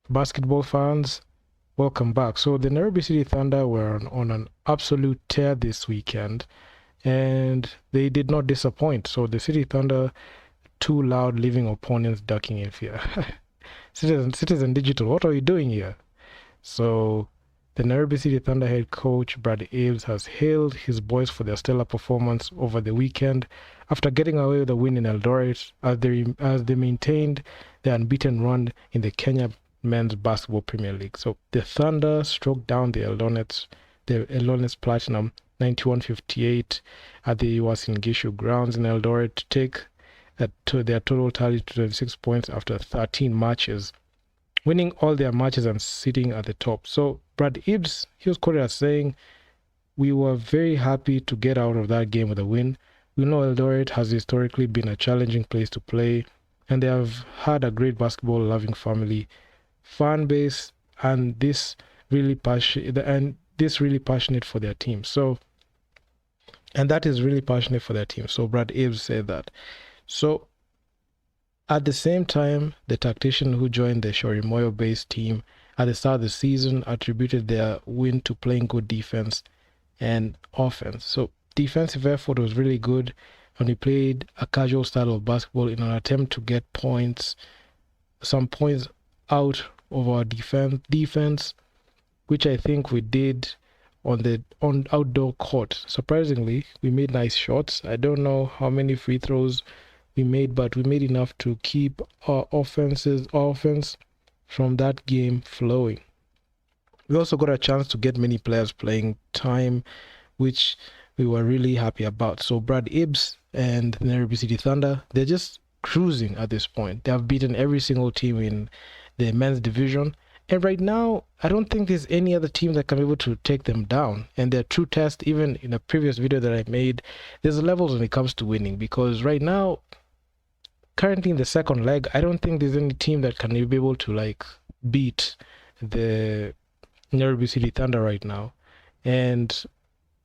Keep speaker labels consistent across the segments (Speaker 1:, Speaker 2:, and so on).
Speaker 1: Basketball fans, welcome back. So the Nairobi City Thunder were on an absolute tear this weekend, and they did not disappoint. So the City Thunder, too loud, leaving opponents ducking in fear. Citizen Digital, what are you doing here? So the Nairobi City Thunder head coach Brad Aves has hailed his boys for their stellar performance over the weekend after getting away with a win in Eldoret as they maintained their unbeaten run in the Kenya Men's Basketball Premier League. So the Thunder struck down the Eldonett's Platinum 91-58 at the Uasin Gishu grounds in Eldoret to take to their total tally to 26 points after 13 matches, winning all their matches and sitting at the top. So Brad Ibbs, he was quoted as saying, "We were very happy to get out of that game with a win. We know Eldoret has historically been a challenging place to play, and they have had a great basketball-loving fan base, and this really passionate for their team." So, and that is really passionate for their team. So Brad Ibbs said that. So at the same time, the tactician who joined the Shorimoyo-based team at the start of the season attributed their win to playing good defense and offense. So defensive effort was really good, and we played a casual style of basketball in an attempt to get some points out of our defense, which I think we did on outdoor court. Surprisingly, we made nice shots. I don't know how many free throws we made, but we made enough to keep our offense from that game flowing. We also got a chance to get many players playing time, which we were really happy about. So Brad Ibbs and the Nairobi City Thunder, they're just cruising at this point. They have beaten every single team in the men's division, and right now I don't think there's any other team that can be able to take them down. And their true test, even in a previous video that I made, there's levels when it comes to winning, because right now, currently in the second leg, I don't think there's any team that can be able to beat the Nairobi City Thunder right now. And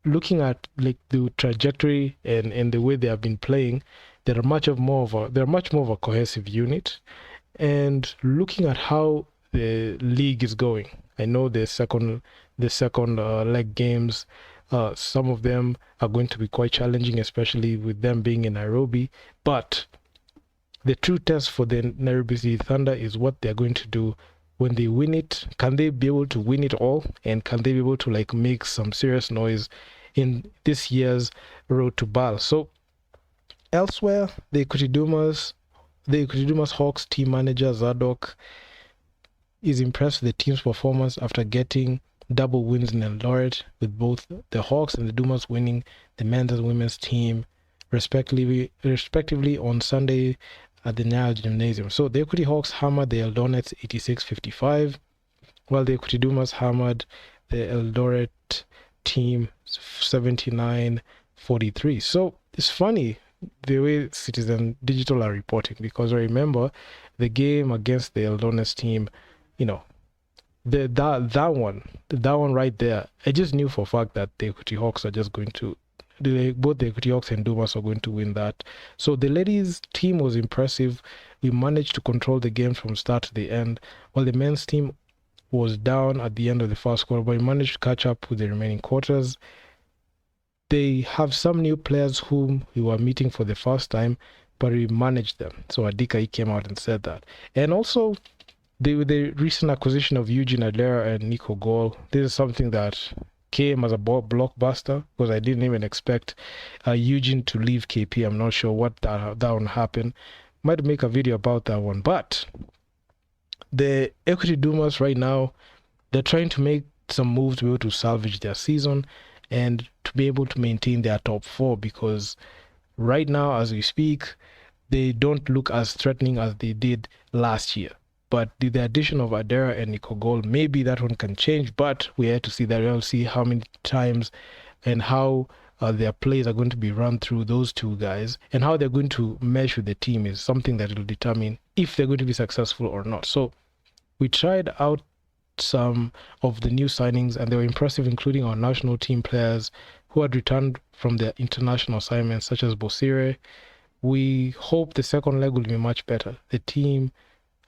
Speaker 1: looking at the trajectory and the way they have been playing, they're much more of a cohesive unit. And looking at how the league is going, I know the second leg games, some of them are going to be quite challenging, especially with them being in Nairobi. But the true test for the Nairobi City Thunder is what they're going to do when they win it. Can they be able to win it all? And can they be able to make some serious noise in this year's road to BAL? So elsewhere, the Equity Dumas Hawks team manager Zadok is impressed with the team's performance after getting double wins in Eldoret, with both the Hawks and the Dumas winning the men's and women's team respectively on Sunday at the Nile Gymnasium. So the Equity Hawks hammered the Eldonets 86-55, while the Equity Dumas hammered the Eldoret team 79-43. So it's funny the way Citizen Digital are reporting, because I remember the game against the Eldonets team, that one right there, I just knew for a fact that the Equity Hawks are just going to both the Equity Hawks and Dumas are going to win that. So the ladies' team was impressive. We managed to control the game from start to the end, while the men's team was down at the end of the first quarter, but we managed to catch up with the remaining quarters. They have some new players whom we were meeting for the first time, but we managed them. So Adika came out and said that. And also, the recent acquisition of Eugene Adera and Nico Gall, this is something that came as a blockbuster, because I didn't even expect Eugene to leave KP. I'm not sure what that one happened. Might make a video about that one. But the Equity Dumas right now, they're trying to make some moves to be able to salvage their season and to be able to maintain their top four, because right now as we speak, they don't look as threatening as they did last year. But the addition of Adera and Nico Gall, maybe that one can change, but we have to see that. We'll see how many times and how their plays are going to be run through those two guys, and how they're going to mesh with the team is something that will determine if they're going to be successful or not. So we tried out some of the new signings, and they were impressive, including our national team players who had returned from their international assignments, such as Bosire. We hope the second leg will be much better. The team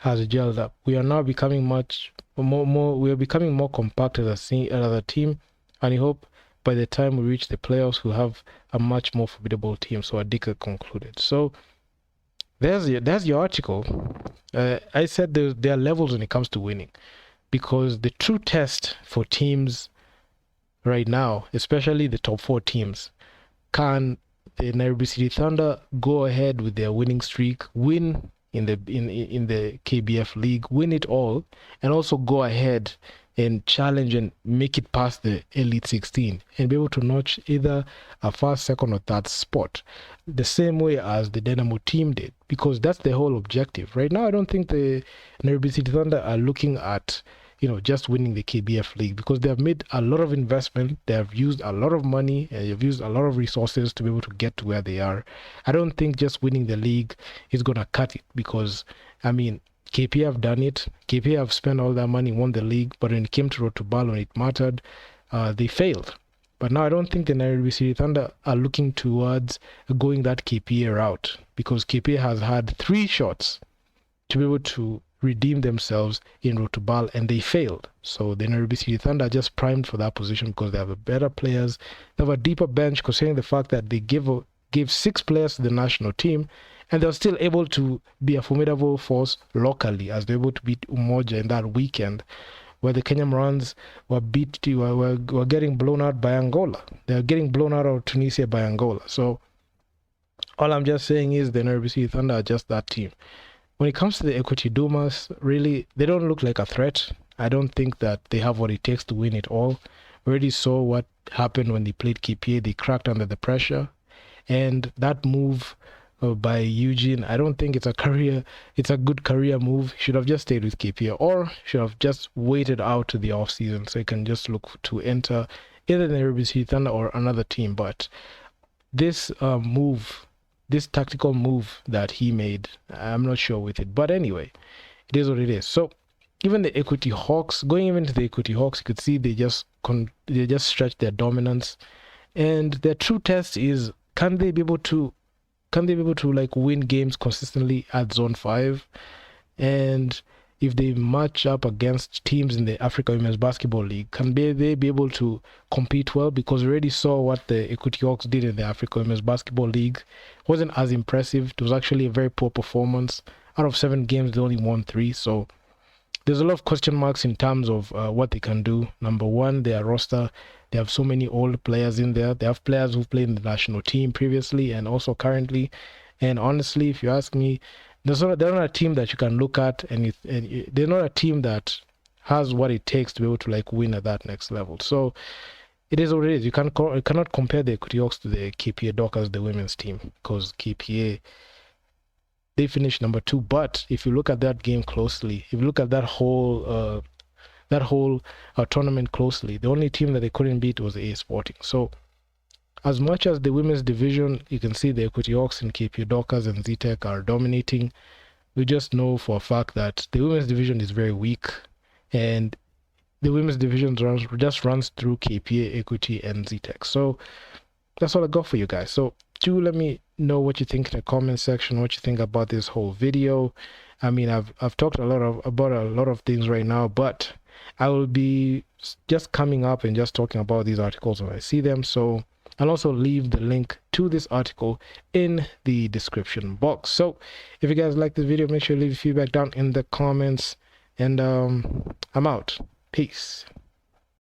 Speaker 1: has gelled up. We are now becoming much more. We are becoming more compact as a team, and I hope by the time we reach the playoffs, we'll have a much more formidable team. So Adika concluded. So there's your article. I said there are levels when it comes to winning, because the true test for teams right now, especially the top 4 teams, can the Nairobi City Thunder go ahead with their winning streak, win in the KBF League, win it all, and also go ahead and challenge and make it past the Elite 16 and be able to notch either a first, second, or third spot, the same way as the Dynamo team did, because that's the whole objective. Right now, I don't think the Nairobi City Thunder are looking at just winning the KBF League, because they have made a lot of investment, they have used a lot of money, and they've used a lot of resources to be able to get to where they are. I don't think just winning the league is going to cut it, because, I mean, KPA have done it. KPA have spent all that money, won the league, but when it came to Rotobal, when it mattered, they failed. But now I don't think the Nairobi City Thunder are looking towards going that KPA route, because KPA has had 3 shots to be able to redeem themselves in Rotobal, and they failed. So the Nairobi City Thunder are just primed for that position, because they have a better players, they have a deeper bench, considering the fact that they gave 6 players to the national team, and they're still able to be a formidable force locally, as they're able to beat Umoja in that weekend, where the Kenya Morans were getting blown out by Angola. They're getting blown out of Tunisia by Angola. So all I'm just saying is the Nairobi City Thunder are just that team. When it comes to the Equity Dumas, really, they don't look like a threat. I don't think that they have what it takes to win it all. We already saw what happened when they played KPA. They cracked under the pressure. And that move by Eugene, I don't think it's a good career move. Should have just stayed with KPA, or should have just waited out to the off-season so he can just look to enter either the Nairobi City Thunder or another team. But this this tactical move that he made, I'm not sure with it. But anyway, it is what it is. So even the Equity Hawks, going even to the Equity Hawks, you could see they just stretched their dominance. And their true test is, can they be able to like win games consistently at Zone 5? And if they match up against teams in the Africa Women's Basketball League, can they be able to compete well? Because we already saw what the Equity Hawks did in the Africa Women's Basketball League. It wasn't as impressive. It was actually a very poor performance. Out of 7 games, they only won 3. So there's a lot of question marks in terms of what they can do. Number one, their roster. They have so many old players in there. They have players who've played in the national team previously and also currently. And honestly, if you ask me, they're not a team that you can look at, and they're not a team that has what it takes to be able to like win at that next level. So it is what it is. You cannot compare the Equity Hawks to the KPA Dockers, the women's team, because KPA, they finished number 2. But if you look at that game closely, if you look at that whole tournament closely, the only team that they couldn't beat was A Sporting. So as much as the women's division, you can see the Equity Hawks and KPA Dockers and ZTech are dominating, we just know for a fact that the women's division is very weak, and the women's division just runs through KPA, Equity, and ZTech. So that's all I got for you guys. So do let me know what you think in the comment section, what you think about this whole video. I mean, I've talked about a lot of things right now, but I will be just coming up and just talking about these articles when I see them. So I'll also leave the link to this article in the description box. So if you guys like this video, make sure to leave feedback down in the comments, and I'm out. Peace.